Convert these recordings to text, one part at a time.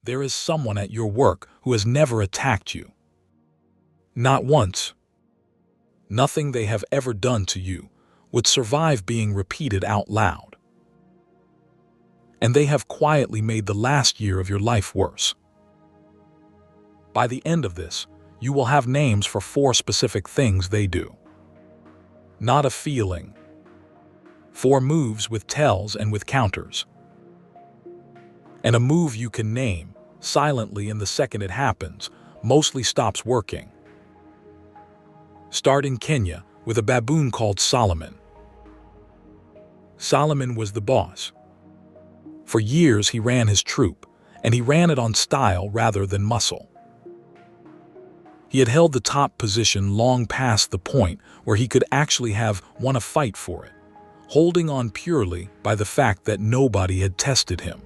There is someone at your work who has never attacked you. Not once. Nothing they have ever done to you would survive being repeated out loud. And they have quietly made the last year of your life worse. By the end of this, you will have names for 4 specific things they do. Not a feeling. 4 moves with tells and with counters. And a move you can name, silently in the second it happens, mostly stops working. Start in Kenya with a baboon called Solomon. Solomon was the boss. For years he ran his troop, and he ran it on style rather than muscle. He had held the top position long past the point where he could actually have won a fight for it, holding on purely by the fact that nobody had tested him.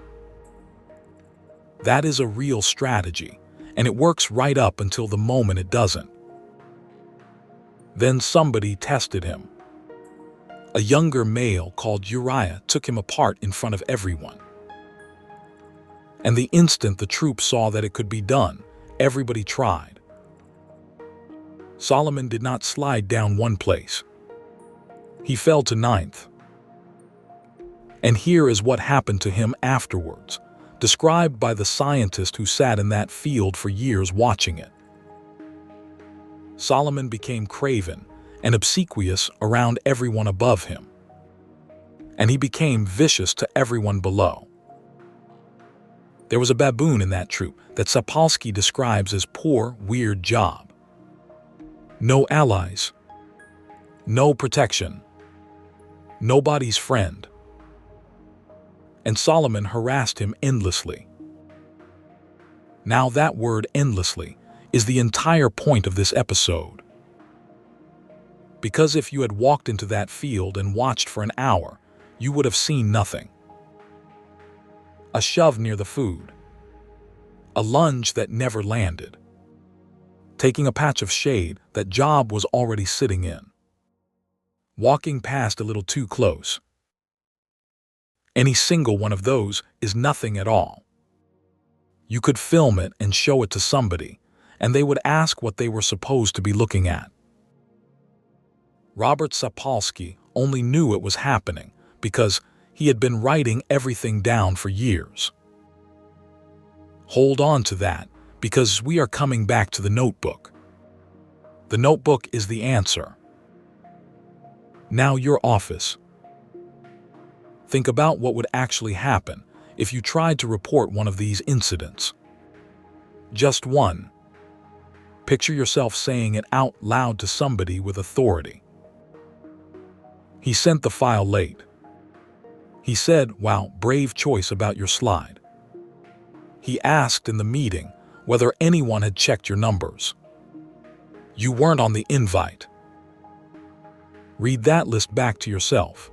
That is a real strategy, and it works right up until the moment it doesn't. Then somebody tested him. A younger male called Uriah took him apart in front of everyone. And the instant the troop saw that it could be done, everybody tried. Solomon did not slide down one place. He fell to 9th. And here is what happened to him afterwards, described by the scientist who sat in that field for years watching it. Solomon became craven and obsequious around everyone above him. And he became vicious to everyone below. There was a baboon in that troop that Sapolsky describes as poor, weird job. No allies. No protection. Nobody's friend. And Solomon harassed him endlessly. Now that word endlessly is the entire point of this episode. Because if you had walked into that field and watched for an hour, you would have seen nothing. A shove near the food. A lunge that never landed. Taking a patch of shade that Job was already sitting in. Walking past a little too close. Any single one of those is nothing at all. You could film it and show it to somebody, and they would ask what they were supposed to be looking at. Robert Sapolsky only knew it was happening because he had been writing everything down for years. Hold on to that, because we are coming back to the notebook. The notebook is the answer. Now your office. Think about what would actually happen if you tried to report one of these incidents. Just one. Picture yourself saying it out loud to somebody with authority. He sent the file late. He said, "Wow, brave choice about your slide." He asked in the meeting whether anyone had checked your numbers. You weren't on the invite. Read that list back to yourself.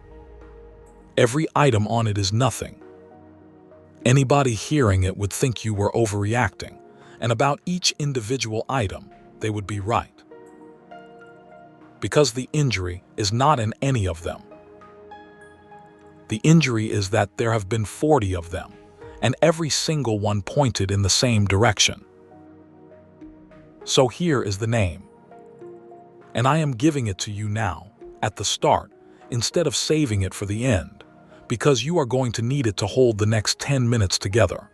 Every item on it is nothing. Anybody hearing it would think you were overreacting, and about each individual item, they would be right. Because the injury is not in any of them. The injury is that there have been 40 of them, and every single one pointed in the same direction. So here is the name. And I am giving it to you now, at the start, instead of saving it for the end, because you are going to need it to hold the next 10 minutes together.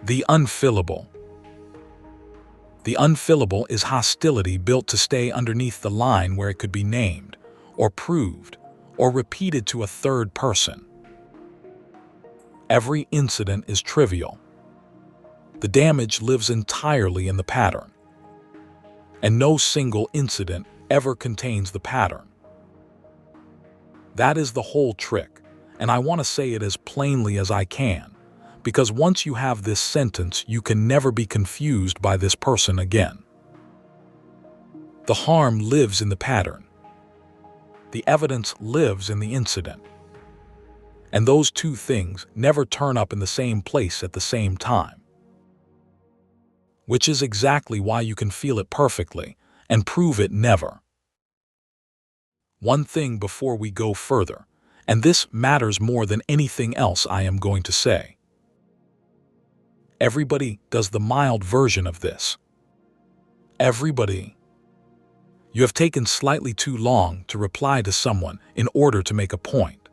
The unfillable. The unfillable is hostility built to stay underneath the line where it could be named, or proved, or repeated to a third person. Every incident is trivial. The damage lives entirely in the pattern. And no single incident ever contains the pattern. That is the whole trick, and I want to say it as plainly as I can, because once you have this sentence, you can never be confused by this person again. The harm lives in the pattern. The evidence lives in the incident. And those two things never turn up in the same place at the same time. Which is exactly why you can feel it perfectly and prove it never. One thing before we go further, and this matters more than anything else I am going to say. Everybody does the mild version of this. Everybody. You have taken slightly too long to reply to someone in order to make a point.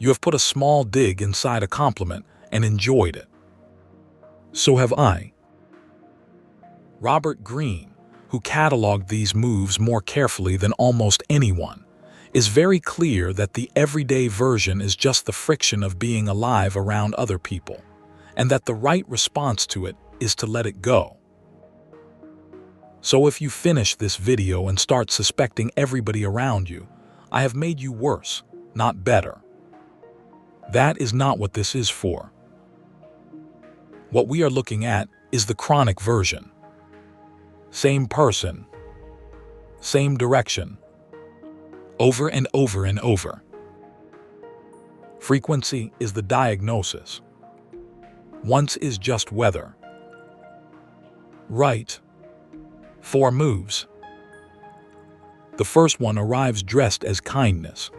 You have put a small dig inside a compliment and enjoyed it. So have I. Robert Greene, who cataloged these moves more carefully than almost anyone, is very clear that the everyday version is just the friction of being alive around other people, and that the right response to it is to let it go. So if you finish this video and start suspecting everybody around you, I have made you worse, not better. That is not what this is for. What we are looking at is the chronic version. Same person, same direction, over and over and over. Frequency is the diagnosis. Once is just weather. Right. 4 moves. The first one arrives dressed as kindness.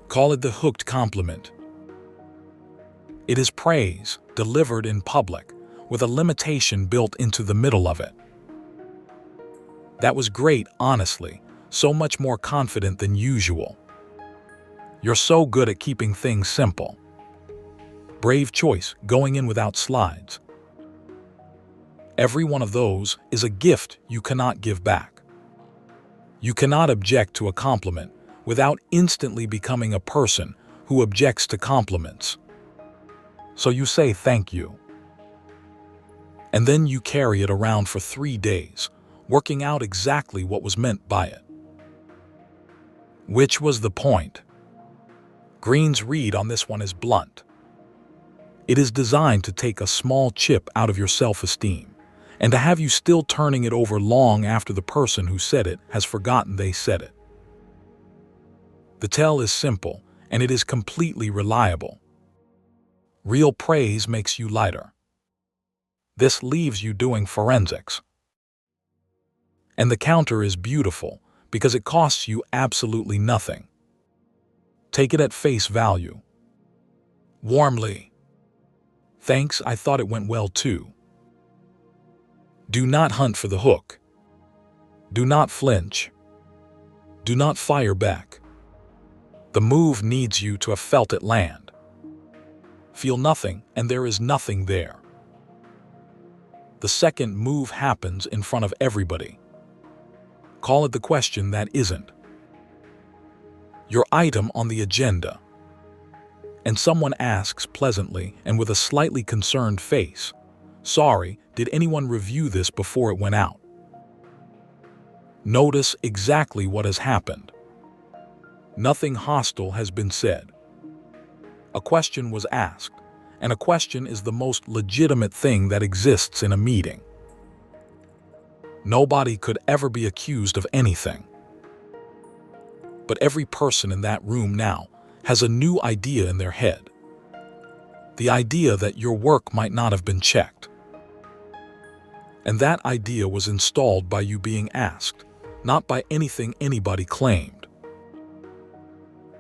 Call it the hooked compliment. It is praise delivered in public with a limitation built into the middle of it. That was great, honestly, so much more confident than usual. You're so good at keeping things simple. Brave choice, going in without slides. Every one of those is a gift you cannot give back. You cannot object to a compliment without instantly becoming a person who objects to compliments. So you say thank you. And then you carry it around for 3 days, working out exactly what was meant by it. Which was the point? Greene's read on this one is blunt. It is designed to take a small chip out of your self-esteem and to have you still turning it over long after the person who said it has forgotten they said it. The tell is simple, and it is completely reliable. Real praise makes you lighter. This leaves you doing forensics. And the counter is beautiful because it costs you absolutely nothing. Take it at face value. Warmly. Thanks, I thought it went well too. Do not hunt for the hook. Do not flinch. Do not fire back. The move needs you to have felt it land. Feel nothing, and there is nothing there. The second move happens in front of everybody. Call it the question that isn't. Your item on the agenda. And someone asks pleasantly and with a slightly concerned face, "Sorry, did anyone review this before it went out?" Notice exactly what has happened. Nothing hostile has been said. A question was asked, and a question is the most legitimate thing that exists in a meeting. Nobody could ever be accused of anything. But every person in that room now has a new idea in their head. The idea that your work might not have been checked. And that idea was installed by you being asked, not by anything anybody claimed.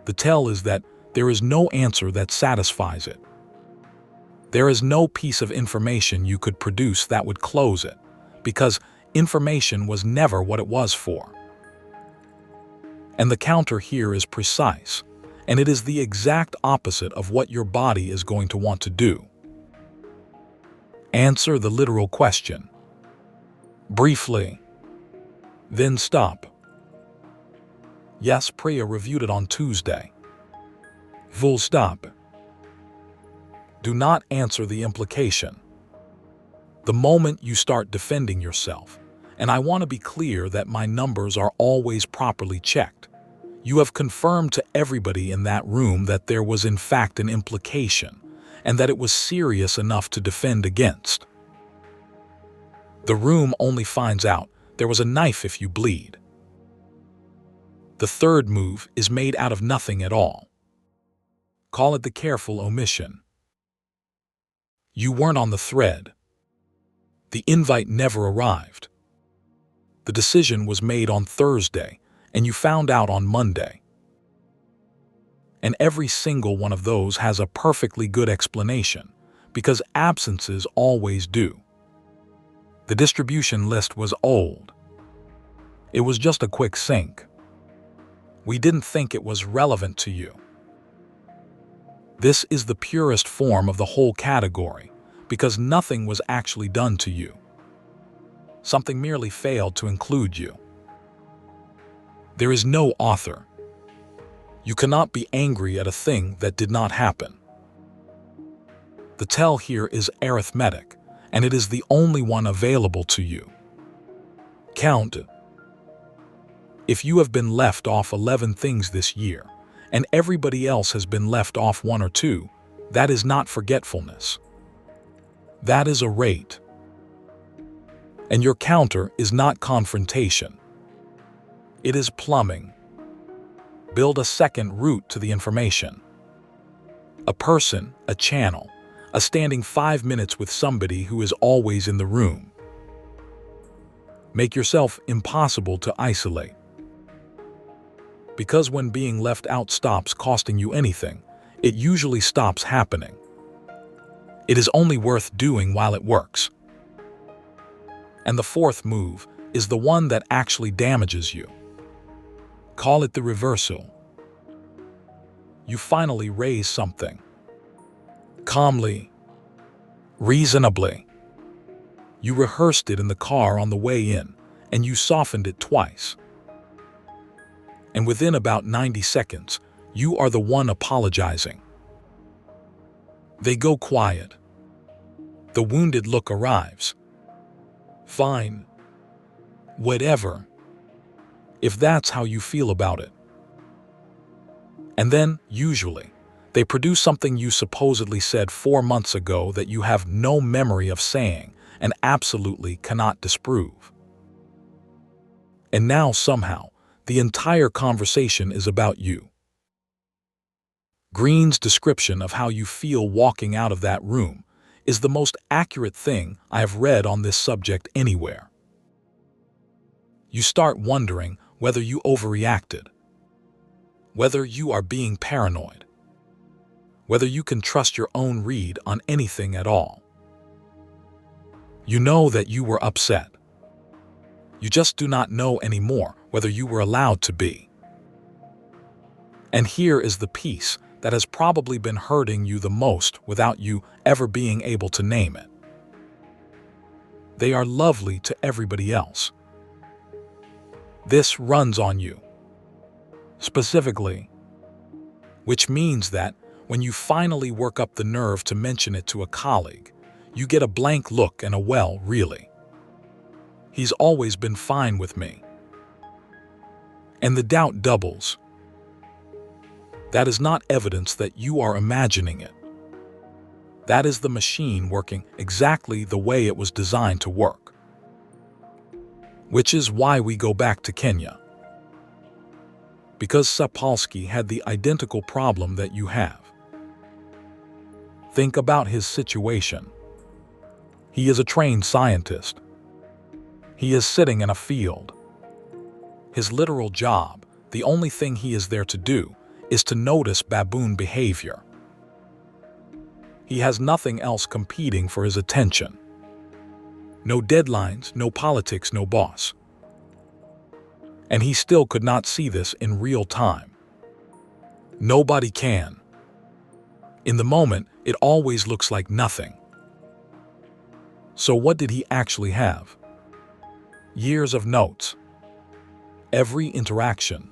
The tell is that there is no answer that satisfies it. There is no piece of information you could produce that would close it, because information was never what it was for. And the counter here is precise, and it is the exact opposite of what your body is going to want to do. Answer the literal question. Briefly. Then stop. Yes, Priya reviewed it on Tuesday. Full stop. Do not answer the implication. The moment you start defending yourself, and I want to be clear that my numbers are always properly checked, you have confirmed to everybody in that room that there was in fact an implication, and that it was serious enough to defend against. The room only finds out there was a knife if you bleed. The third move is made out of nothing at all. Call it the careful omission. You weren't on the thread. The invite never arrived. The decision was made on Thursday, and you found out on Monday. And every single one of those has a perfectly good explanation, because absences always do. The distribution list was old. It was just a quick sync. We didn't think it was relevant to you. This is the purest form of the whole category, because nothing was actually done to you. Something merely failed to include you. There is no author. You cannot be angry at a thing that did not happen. The tell here is arithmetic, and it is the only one available to you. Count. If you have been left off 11 things this year, and everybody else has been left off 1 or 2, that is not forgetfulness. That is a rate. And your counter is not confrontation. It is plumbing. Build a second route to the information. A person, a channel, a standing 5 minutes with somebody who is always in the room. Make yourself impossible to isolate. Because when being left out stops costing you anything, it usually stops happening. It is only worth doing while it works. And the fourth move is the one that actually damages you. Call it the reversal. You finally raise something. Calmly, reasonably. You rehearsed it in the car on the way in, and you softened it twice. And within about 90 seconds, you are the one apologizing. They go quiet. The wounded look arrives. Fine. Whatever. If that's how you feel about it. And then, usually, they produce something you supposedly said 4 months ago that you have no memory of saying and absolutely cannot disprove. And now, somehow, the entire conversation is about you. Greene's description of how you feel walking out of that room is the most accurate thing I have read on this subject anywhere. You start wondering whether you overreacted, whether you are being paranoid, whether you can trust your own read on anything at all. You know that you were upset. You just do not know anymore whether you were allowed to be. And here is the piece that has probably been hurting you the most without you ever being able to name it. They are lovely to everybody else. This runs on you, specifically, which means that when you finally work up the nerve to mention it to a colleague, you get a blank look and a well, really. He's always been fine with me. And the doubt doubles. That is not evidence that you are imagining it. That is the machine working exactly the way it was designed to work. Which is why we go back to Kenya. Because Sapolsky had the identical problem that you have. Think about his situation. He is a trained scientist. He is sitting in a field. His literal job, the only thing he is there to do, is to notice baboon behavior. He has nothing else competing for his attention. No deadlines, no politics, no boss. And he still could not see this in real time. Nobody can. In the moment, it always looks like nothing. So what did he actually have? Years of notes. Every interaction.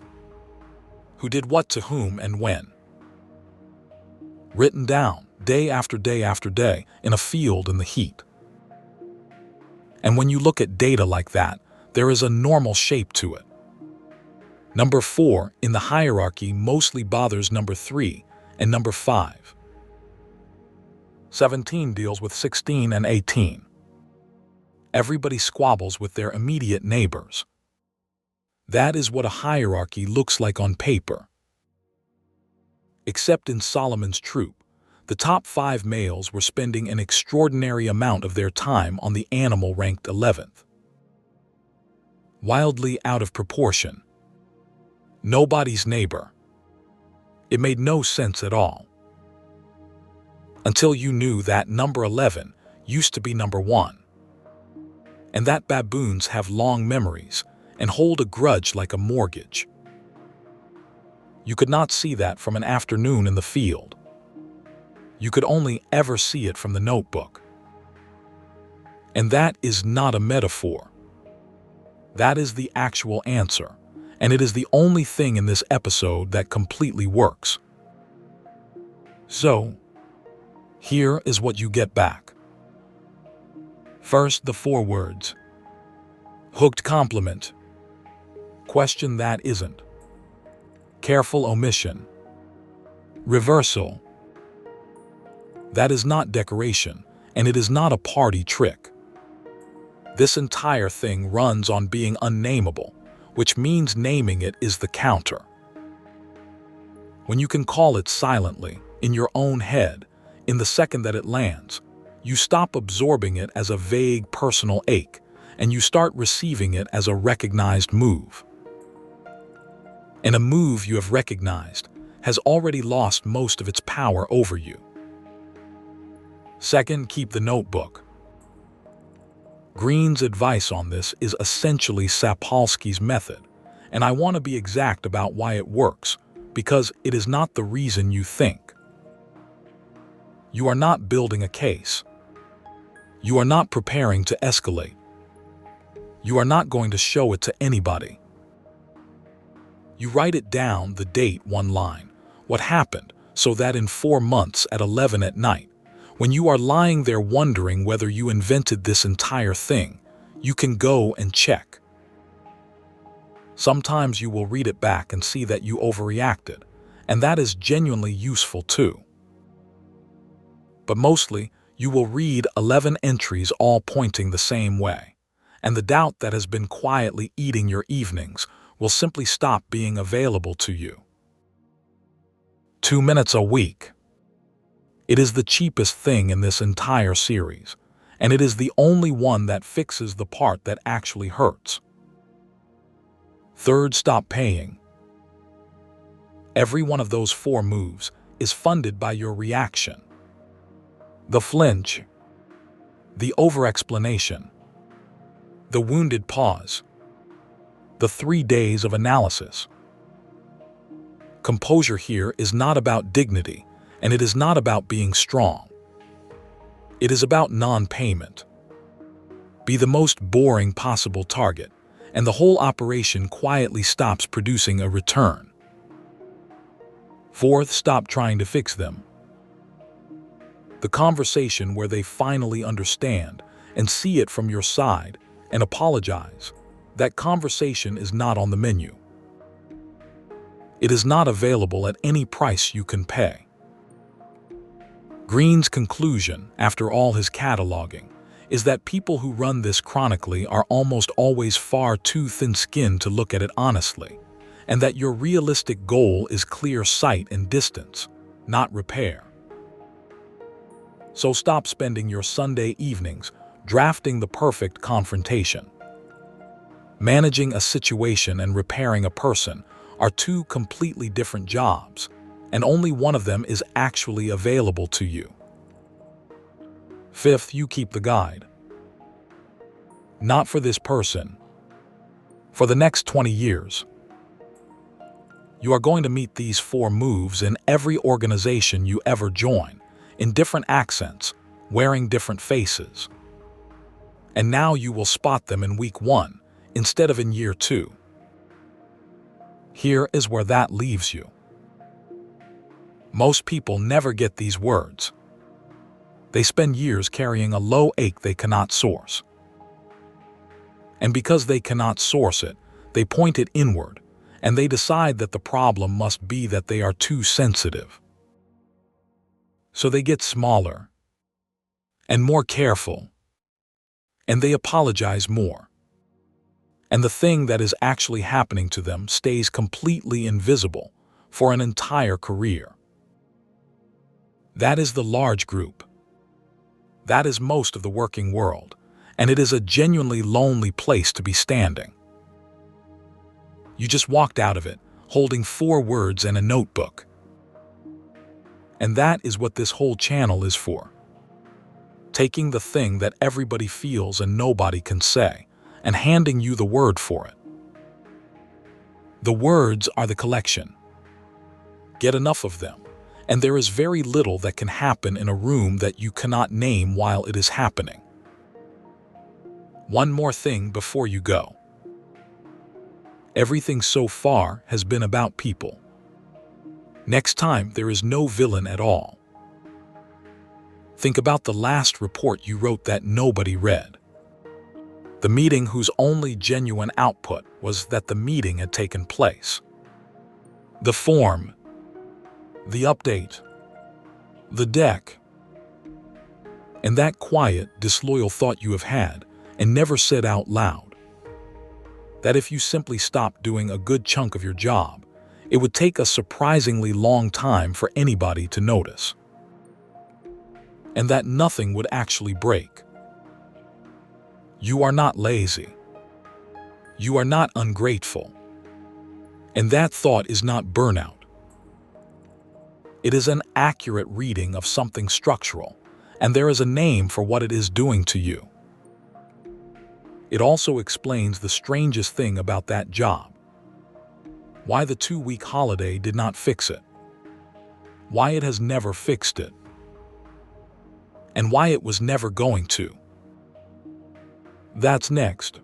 Who did what to whom and when. Written down, day after day after day, in a field in the heat. And when you look at data like that, there is a normal shape to it. Number 4 in the hierarchy mostly bothers number 3 and number 5. 17 deals with 16 and 18. Everybody squabbles with their immediate neighbors. That is what a hierarchy looks like on paper. Except in Solomon's troop, the top 5 males were spending an extraordinary amount of their time on the animal ranked 11th. Wildly out of proportion. Nobody's neighbor. It made no sense at all. until you knew that number 11 used to be number 1. And that baboons have long memories and hold a grudge like a mortgage. You could not see that from an afternoon in the field. You could only ever see it from the notebook. And that is not a metaphor. That is the actual answer, and it is the only thing in this episode that completely works. So, here is what you get back. First, the 4 words. Hooked compliment. Question that isn't. Careful omission. Reversal. That is not decoration, and it is not a party trick. This entire thing runs on being unnameable, which means naming it is the counter. When you can call it silently, in your own head, in the second that it lands, you stop absorbing it as a vague personal ache, and you start receiving it as a recognized move. And a move you have recognized has already lost most of its power over you. Second, keep the notebook. Greene's advice on this is essentially Sapolsky's method, and I want to be exact about why it works, because it is not the reason you think. You are not building a case. You are not preparing to escalate. You are not going to show it to anybody. You write it down, the date, 1 line, what happened, so that in 4 months at 11 at night, when you are lying there wondering whether you invented this entire thing, you can go and check. Sometimes you will read it back and see that you overreacted, and that is genuinely useful too. But mostly, you will read 11 entries all pointing the same way, and the doubt that has been quietly eating your evenings will simply stop being available to you. 2 minutes a week. It is the cheapest thing in this entire series, and it is the only one that fixes the part that actually hurts. Third, stop paying. Every one of those 4 moves is funded by your reaction. The flinch, the over-explanation, the wounded pause, the 3 days of analysis. Composure here is not about dignity, and it is not about being strong. It is about non-payment. Be the most boring possible target, and the whole operation quietly stops producing a return. Fourth, stop trying to fix them. The conversation where they finally understand and see it from your side and apologize, that conversation is not on the menu. It is not available at any price you can pay. Greene's conclusion, after all his cataloging, is that people who run this chronically are almost always far too thin-skinned to look at it honestly, and that your realistic goal is clear sight and distance, not repair. So stop spending your Sunday evenings drafting the perfect confrontation. Managing a situation and repairing a person are 2 completely different jobs, and only one of them is actually available to you. Fifth, you keep the guide. Not for this person. For the next 20 years. You are going to meet these 4 moves in every organization you ever join, in different accents, wearing different faces. And now you will spot them in week 1 instead of in year 2. Here is where that leaves you. Most people never get these words. They spend years carrying a low ache they cannot source. And because they cannot source it, they point it inward, and they decide that the problem must be that they are too sensitive. So they get smaller and more careful, and they apologize more. And the thing that is actually happening to them stays completely invisible for an entire career. That is the large group. That is most of the working world, and it is a genuinely lonely place to be standing. You just walked out of it, holding 4 words and a notebook. And that is what this whole channel is for. Taking the thing that everybody feels and nobody can say, and handing you the word for it. The words are the collection. Get enough of them, and there is very little that can happen in a room that you cannot name while it is happening. One more thing before you go. Everything so far has been about people. Next time, there is no villain at all. Think about the last report you wrote that nobody read. The meeting whose only genuine output was that the meeting had taken place. The form, the update, the deck, and that quiet, disloyal thought you have had and never said out loud. That if you simply stopped doing a good chunk of your job, it would take a surprisingly long time for anybody to notice. And that nothing would actually break. You are not lazy. You are not ungrateful. And that thought is not burnout. It is an accurate reading of something structural, and there is a name for what it is doing to you. It also explains the strangest thing about that job. Why the 2-week holiday did not fix it. Why it has never fixed it. And why it was never going to. That's next.